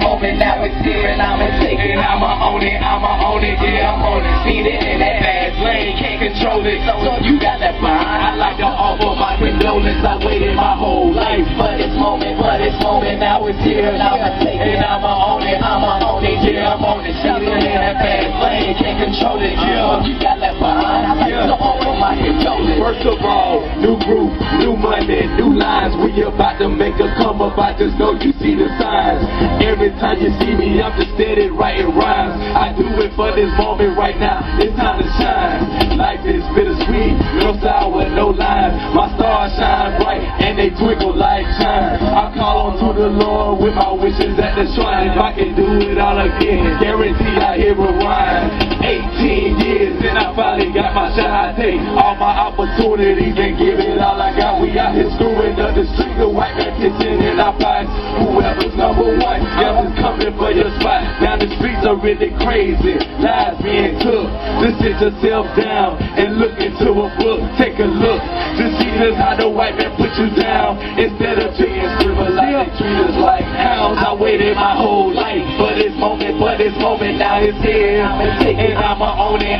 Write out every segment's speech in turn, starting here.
moment, now it's here and I'ma take it. I'ma own it, yeah, I'm on it. Speeding in that fast lane, can't control it, so you got that behind. I like to offer my condolence, I waited my whole life for this moment, now it's here and I'ma take it. I'ma own it, yeah, I'm on it. Speeding in that fast lane, can't control it, so you got that behind. I like to offer my condolence. First of all, new group, new money, new lines. We about to make a come up, I just know you see the signs. Every time you see me, I'm just steady writing rhymes. I do it for this moment right now, it's time to shine. Life is bittersweet, no sour, no lime. My stars shine bright and they twinkle like time. I call on to the Lord with my wishes at the shrine. If I can do it all again, guarantee I hear rewind. 18 years and I finally got my shot. I take all my opportunities and give it all I got. We out here screwing up the streets, the white man kitchen in our pockets. Whoever's number one, yeah, is coming for your spot. Now the streets are really crazy, lives being took. Just sit yourself down and look into a book. Take a look to see just how the white man put you down. Instead of being civilized, they treat us like hounds. I waited my whole life for this moment, now it's here. And I'ma own it,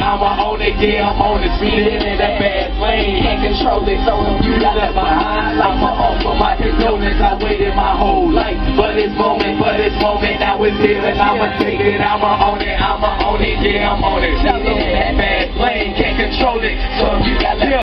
yeah, I'm on it. Speeding in that fast lane, Can't control it, so you got that behind. I'ma offer my condolence, I waited my whole life for this moment, now it's here and I'ma take it. I'ma own it, yeah, I'm on it. Speeding in that fast lane, can't control it, so you got that